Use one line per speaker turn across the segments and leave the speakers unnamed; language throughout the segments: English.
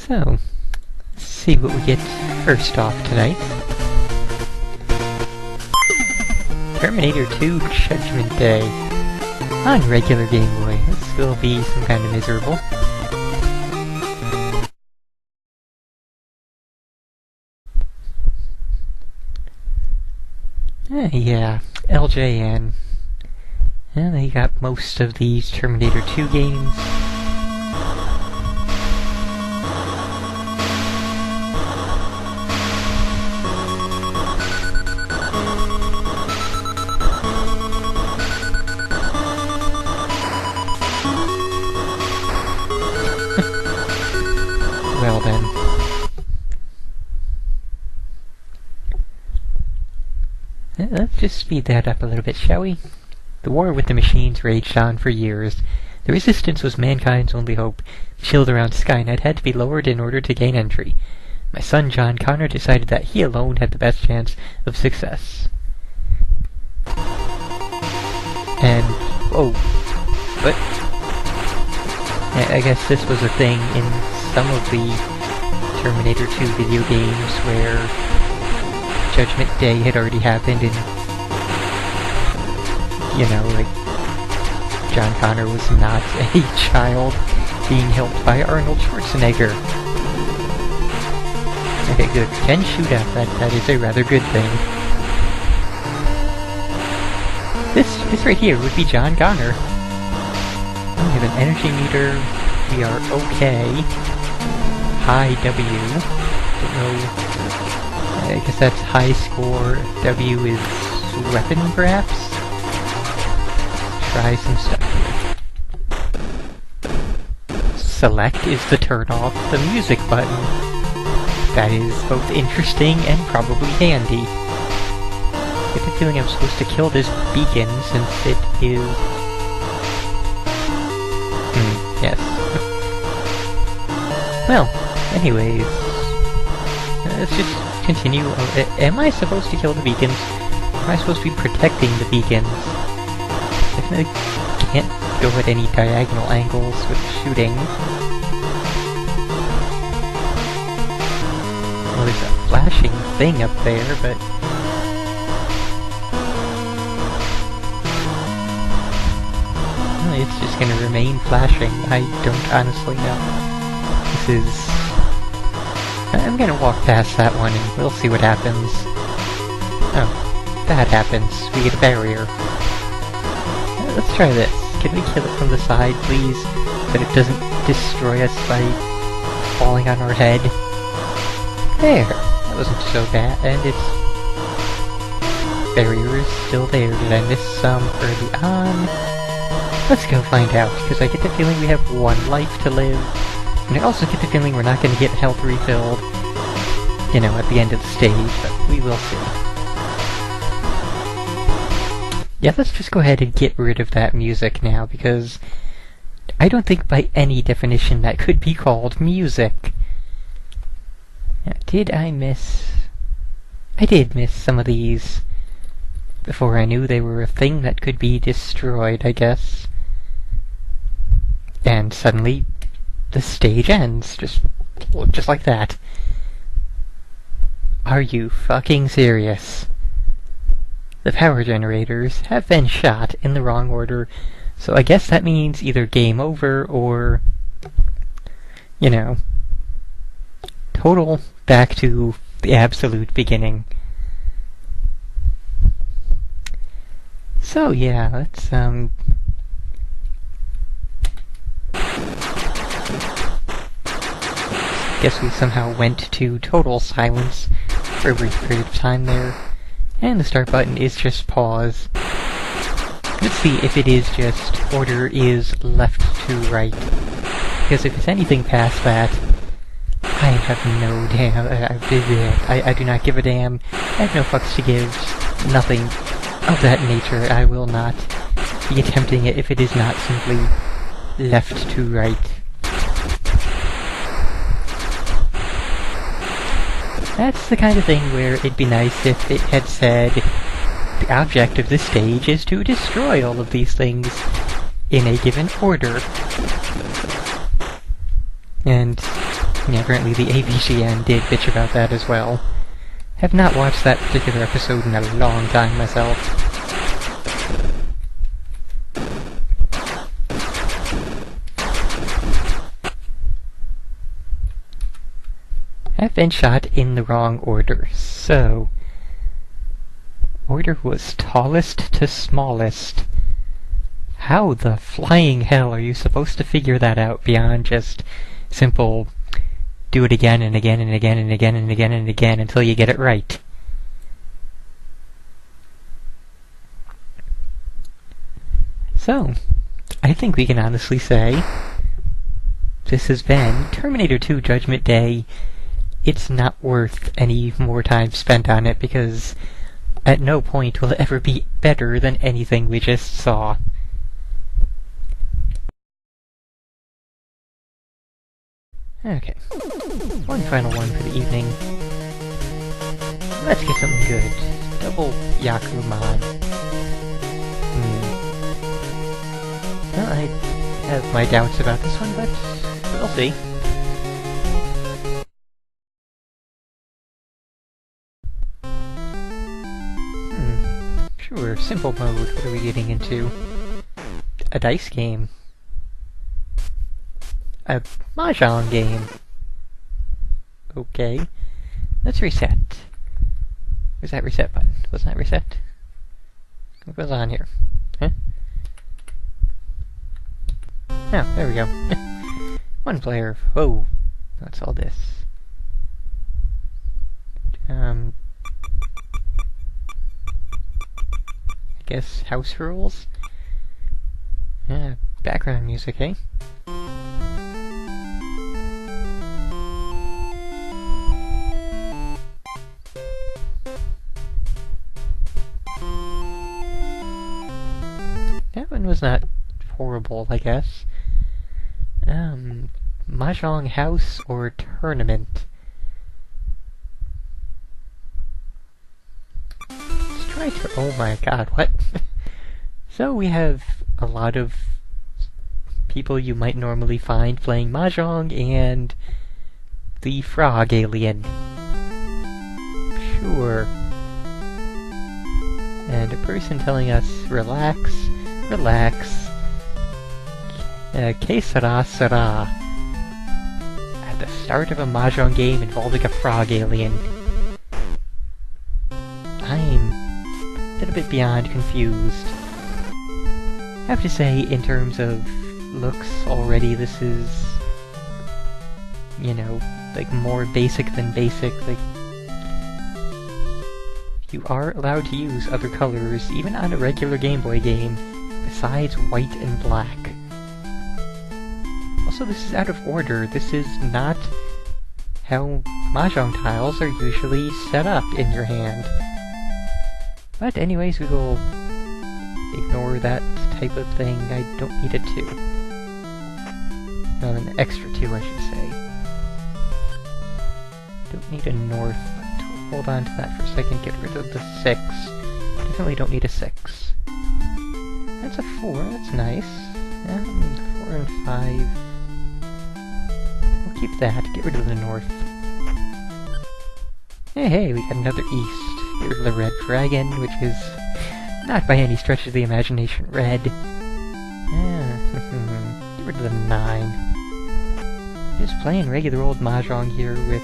So, let's see what we get first off tonight. Terminator 2 Judgment Day on regular Game Boy. This will be some kind of miserable. Yeah, LJN. Yeah, they got most of these Terminator 2 games. Well then. Let's just speed that up a little bit, shall we? The war with the machines raged on for years. The resistance was mankind's only hope. The shield around Skynet had to be lowered in order to gain entry. My son John Connor decided that he alone had the best chance of success. And, whoa, what? I guess this was a thing in some of the Terminator 2 video games where Judgment Day had already happened and, you know, like, John Connor was not a child being helped by Arnold Schwarzenegger. Okay, good. Can shoot up. That is a rather good thing. This right here would be John Connor. We have an energy meter. We are okay. High W. Don't know. I guess that's high score. W is weapon, perhaps? Try some stuff here. Select is the turn off the music button. That is both interesting and probably handy. I get the feeling I'm supposed to kill this beacon since it is... yes. Well, anyways... let's just continue. Am I supposed to kill the beacons? Am I supposed to be protecting the beacons? Definitely can't go at any diagonal angles with shooting. Well, there's a flashing thing up there, but... well, it's just gonna remain flashing. I don't honestly know. This is... I'm gonna walk past that one and we'll see what happens. Oh, that happens. We get a barrier. Let's try this. Can we kill it from the side, please? But it doesn't destroy us by falling on our head. There! That wasn't so bad, and its barrier is still there. Did I miss some early on? Let's go find out, because I get the feeling we have one life to live. And I also get the feeling we're not going to get health refilled, you know, at the end of the stage, but we will see. Yeah, let's just go ahead and get rid of that music now, because I don't think by any definition that could be called music. Now, did I miss... I did miss some of these before I knew they were a thing that could be destroyed, I guess. And suddenly... the stage ends, just like that. Are you fucking serious? The power generators have been shot in the wrong order, so I guess that means either game over or, you know, total back to the absolute beginning. So yeah, let's guess we somehow went to total silence for a brief period of time there. And the start button is just pause. Let's see if it is just order is left to right. Because if it's anything past that, I have no damn... I do not give a damn. I have no fucks to give. Nothing of that nature. I will not be attempting it if it is not simply left to right. That's the kind of thing where it'd be nice if it had said, the object of this stage is to destroy all of these things in a given order. And Yeah, apparently the AVGN did bitch about that as well. Have not watched that particular episode in a long time myself. I've been shot in the wrong order, so... Order was tallest to smallest. How the flying hell are you supposed to figure that out beyond just simple do it again and again and again and again and again and again until you get it right? So, I think we can honestly say this has been Terminator 2 Judgment Day. It's not worth any more time spent on it because at no point will it ever be better than anything we just saw. Okay. One final one for the evening. Let's get something good. Double Yakuman. Well, I have my doubts about this one, but we'll see. Sure, simple mode. What are we getting into? A dice game. A mahjong game. Okay. Let's reset. Where's that reset button? Wasn't that reset? What goes on here? Huh? Oh, there we go. One player. Whoa. What's all this? I guess house rules? Yeah, background music, eh? That one was not horrible, I guess. Mahjong house or tournament? Let's try to... Oh my god, what? So we have a lot of people you might normally find playing Mahjong and the frog alien. Sure. And a person telling us, relax, relax. Que sera, sera. At the start of a Mahjong game involving a frog alien. I'm a little bit beyond confused. I have to say, in terms of looks already, this is, you know, like more basic than basic. Like, you are allowed to use other colors, even on a regular Game Boy game, besides white and black. Also, this is out of order. This is not how Mahjong tiles are usually set up in your hand. But anyways, we will ignore that type of thing. I don't need a 2. No, an extra 2, I should say. Don't need a north, but hold on to that for a second. Get rid of the 6. Definitely don't need a 6. That's a 4, that's nice. 4 and 5. We'll keep that. Get rid of the north. Hey, we got another east. Get rid of the red dragon, which is not by any stretch of the imagination red. Get rid of the 9. Just playing regular old Mahjong here with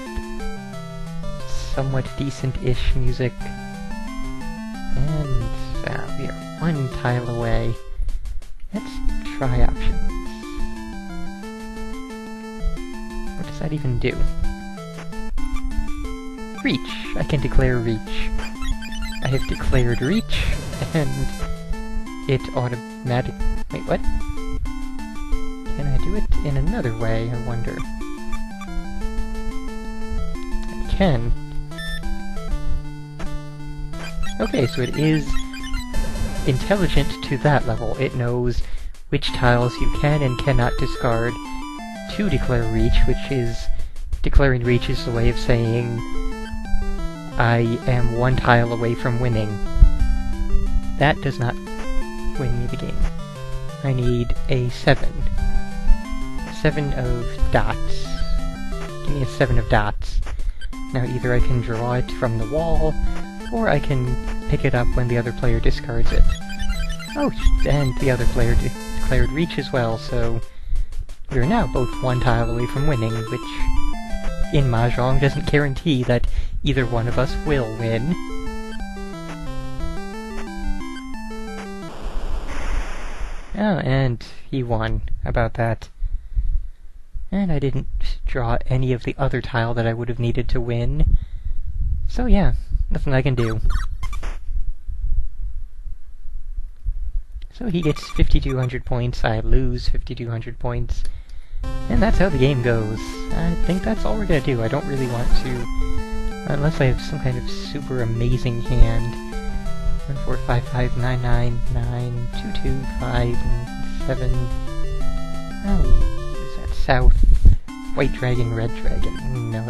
somewhat decent-ish music. And we are one tile away. Let's try options. What does that even do? Reach. I can declare reach. I have declared reach, and it automatic... Wait, what? Can I do it in another way, I wonder? I can. Okay, so it is intelligent to that level. It knows which tiles you can and cannot discard to declare reach, which is... Declaring reach is a way of saying I am one tile away from winning. That does not win me the game. I need a 7. 7 of dots. give me a 7 of dots. Now either I can draw it from the wall, or I can pick it up when the other player discards it. Oh, and the other player declared reach as well, so we're now both one tile away from winning, which in Mahjong doesn't guarantee that either one of us will win. Oh, and he won. How about that? And I didn't draw any of the other tile that I would have needed to win. So yeah, nothing I can do. So he gets 5,200 points, I lose 5,200 points. And that's how the game goes. I think that's all we're gonna do. I don't really want to... Unless I have some kind of super amazing hand. 1, 4, 5, 5, 9, 9, 9, 2, 2, 5, 7... Oh, is that south? White dragon, red dragon. No,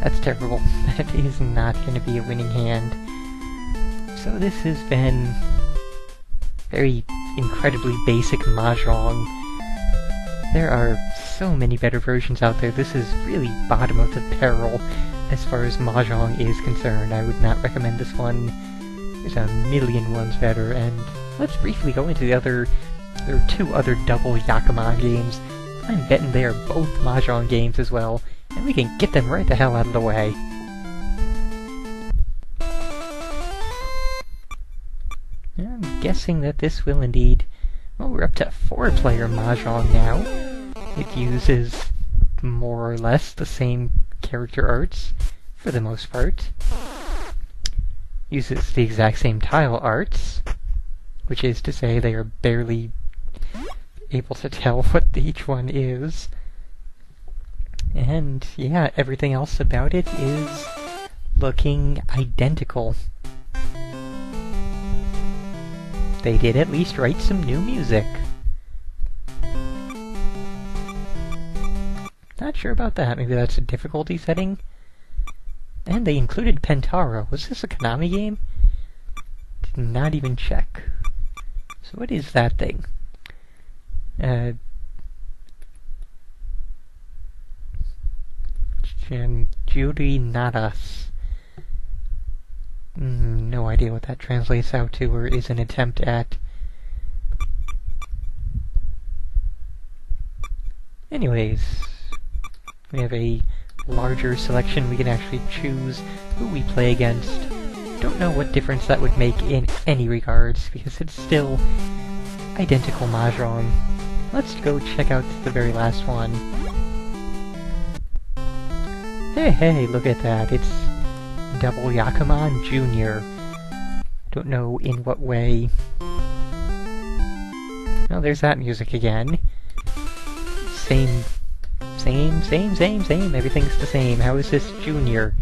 that's terrible. That is not gonna be a winning hand. So this has been very incredibly basic Mahjong. There are so many better versions out there. This is really bottom of the barrel as far as Mahjong is concerned. I would not recommend this one. There's a million ones better, and let's briefly go into the other... There are 2 other double Yakuman games. I'm betting they are both Mahjong games as well, and we can get them right the hell out of the way. I'm guessing that this will indeed... Well, we're up to 4-player Mahjong now. It uses more or less the same character arts, for the most part. Uses the exact same tile arts, which is to say they are barely able to tell what each one is. And yeah, everything else about it is looking identical. They did at least write some new music. Not sure about that. Maybe that's a difficulty setting? And they included Pentaro. Was this a Konami game? Did not even check. So what is that thing? Judy Nadas. No idea what that translates out to or is an attempt at. Anyways, we have a larger selection. We can actually choose who we play against. Don't know what difference that would make in any regards, because it's still identical Mahjong. Let's go check out the very last one. Hey, look at that. It's Double Yakuman Jr. Don't know in what way. Oh, there's that music again. Same. Everything's the same. How is this Junior?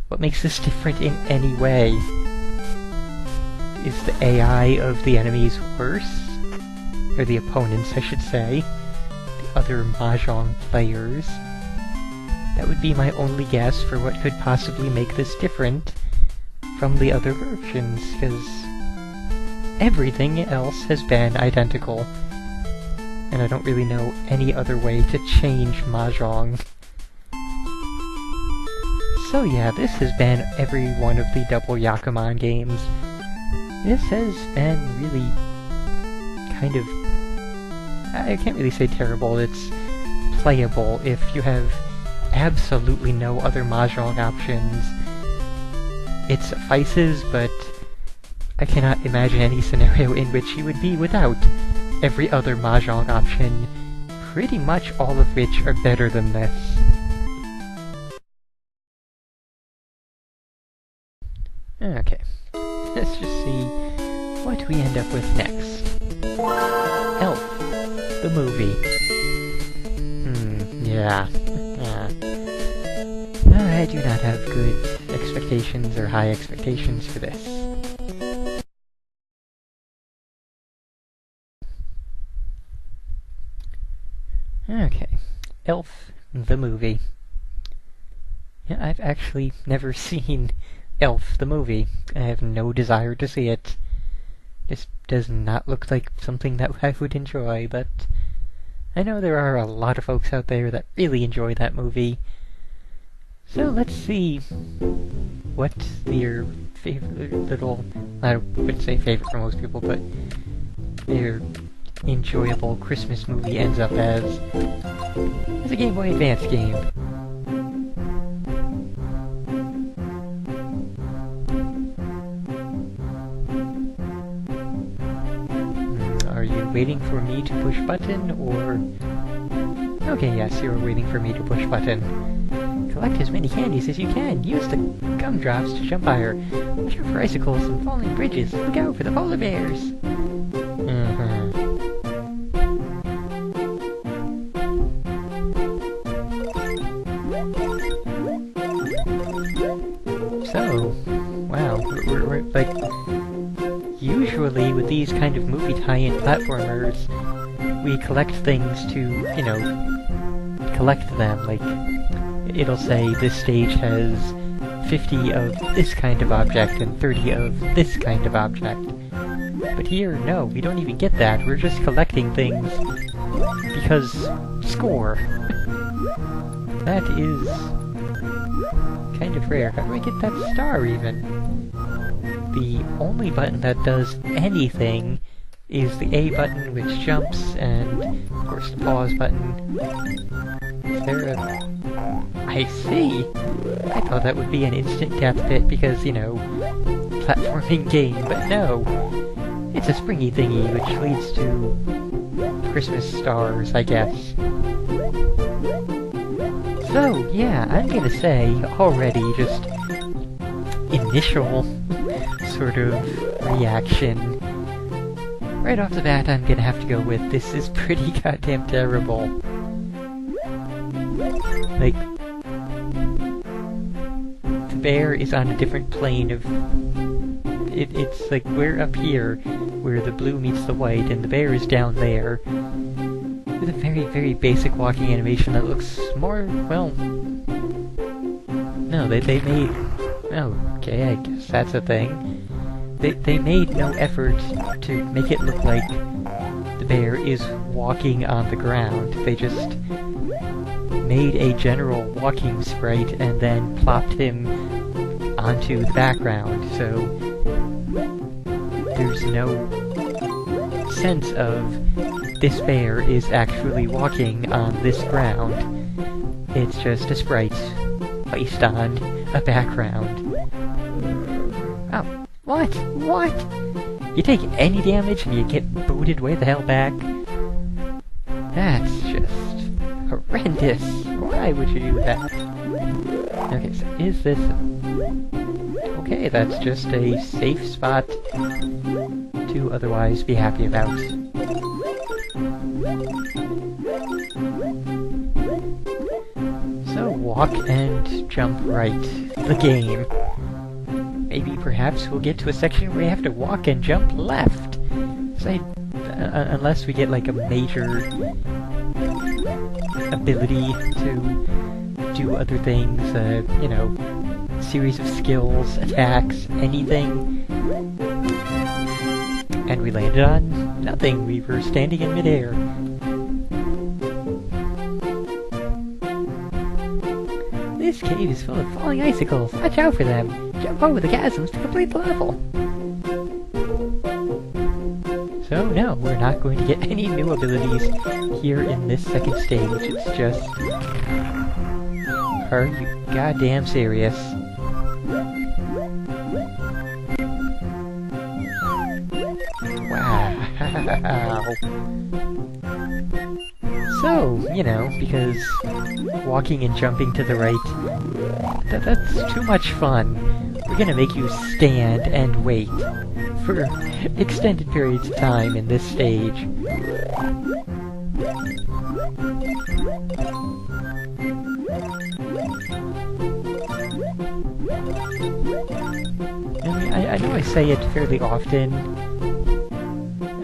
What makes this different in any way? Is the AI of the enemies worse? Or the opponents, I should say. The other Mahjong players. That would be my only guess for what could possibly make this different from the other versions, because everything else has been identical. And I don't really know any other way to change Mahjong. So yeah, this has been every one of the double Yakuman games. This has been really kind of... I can't really say terrible, it's playable if you have absolutely no other Mahjong options. It suffices, but I cannot imagine any scenario in which you would be without every other Mahjong option, pretty much all of which are better than this. Okay, let's just see what we end up with next. Elf, the movie. Yeah. I do not have good expectations or high expectations for this. Okay, Elf, the movie. Yeah, I've actually never seen Elf, the movie. I have no desire to see it. This does not look like something that I would enjoy, but I know there are a lot of folks out there that really enjoy that movie. So let's see what your favorite little, I wouldn't say favorite for most people, but their enjoyable Christmas movie ends up as a Game Boy Advance game. Are you waiting for me to push button, or... Okay, yes, you're waiting for me to push button. Collect as many candies as you can. Use the gumdrops to jump higher. Watch out for icicles and falling bridges. Look out for the polar bears. So, wow, we're like... Usually with these kind of movie tie-in platformers, we collect things to, you know, collect them, like... It'll say this stage has 50 of this kind of object and 30 of this kind of object. But here, no, we don't even get that. We're just collecting things because score. That is kind of rare. How do I get that star even? The only button that does anything is the A button, which jumps, and of course the pause button. Is there a... I see! I thought that would be an instant death pit because, you know, platforming game, but no! It's a springy thingy which leads to Christmas stars, I guess. So, yeah, I'm gonna say already just initial sort of reaction. Right off the bat, I'm gonna have to go with this is pretty goddamn terrible. Like, the bear is on a different plane of... It's like, we're up here, where the blue meets the white, and the bear is down there, with a very, very basic walking animation that looks more, well... No, they made... Oh, okay, I guess that's a thing. They made no effort to make it look like the bear is walking on the ground. They just made a general walking sprite and then plopped him onto the background, so there's no sense of this bear is actually walking on this ground. It's just a sprite placed on a background. Oh, what? What? You take any damage and you get booted way the hell back? That's just horrendous. Why would you do that? Okay, so is this... Okay, that's just a safe spot to otherwise be happy about. So, walk and jump right. The game. Maybe perhaps we'll get to a section where you have to walk and jump left. Say, unless we get like a major ability to do other things, you know, series of skills, attacks, anything. And we landed on nothing. We were standing in midair. This cave is full of falling icicles. Watch out for them. Jump over the chasms to complete the level. So no, we're not going to get any new abilities here in this second stage. It's just... Are you goddamn serious? Wow. So, you know, because walking and jumping to the right, that's too much fun. We're gonna make you stand and wait for extended periods of time in this stage. I know I say it fairly often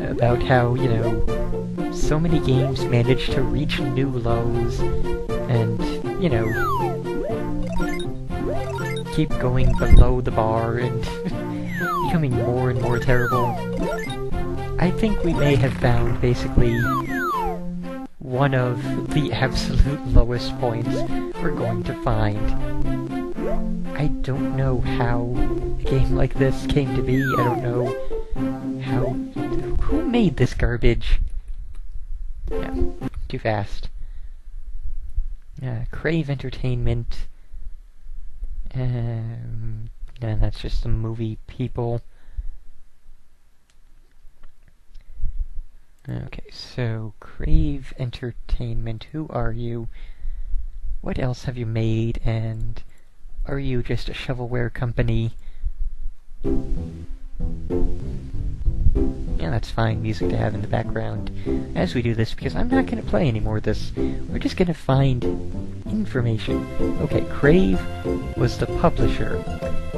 about how, you know, so many games manage to reach new lows and, you know, keep going below the bar and becoming more and more terrible. I think we may have found basically one of the absolute lowest points we're going to find. I don't know how a game like this came to be. I don't know how... Who made this garbage? Yeah, too fast. Crave Entertainment. And that's just some movie people. Okay, so Crave Entertainment, who are you? What else have you made? And are you just a shovelware company? Yeah, that's fine music to have in the background as we do this, because I'm not going to play any more of this. We're just going to find information. Okay, Crave was the publisher.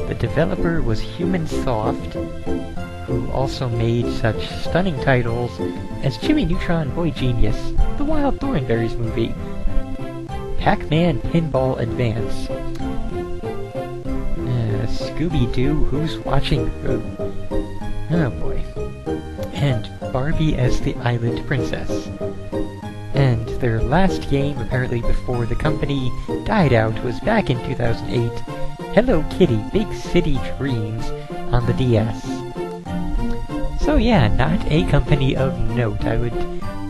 The developer was Human Soft, who also made such stunning titles as Jimmy Neutron Boy Genius, the Wild Thornberrys movie, Pac-Man Pinball Advance, Scooby-Doo Who's Watching Who? Oh boy. And Barbie as the Island Princess. And their last game, apparently before the company died out, was back in 2008, Hello Kitty Big City Dreams on the DS. So yeah, not a company of note. I would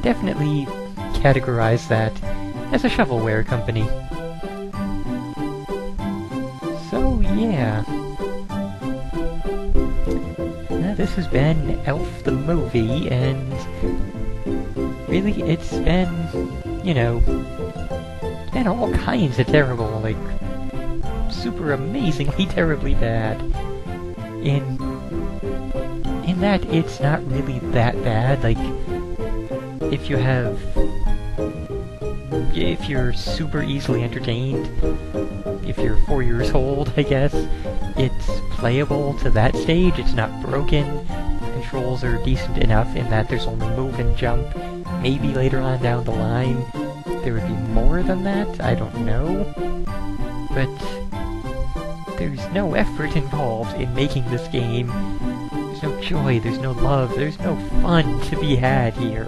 definitely categorize that as a shovelware company. So yeah. This has been Elf the Movie, and really it's been, you know, it's been all kinds of terrible, like, super amazingly terribly bad. In that it's not really that bad. Like, if you're super easily entertained, if you're 4 years old, I guess, it's playable to that stage. It's not broken. Controls are decent enough in that there's only move and jump. Maybe later on down the line there would be more than that, I don't know. But there's no effort involved in making this game. There's no joy, there's no love, there's no fun to be had here.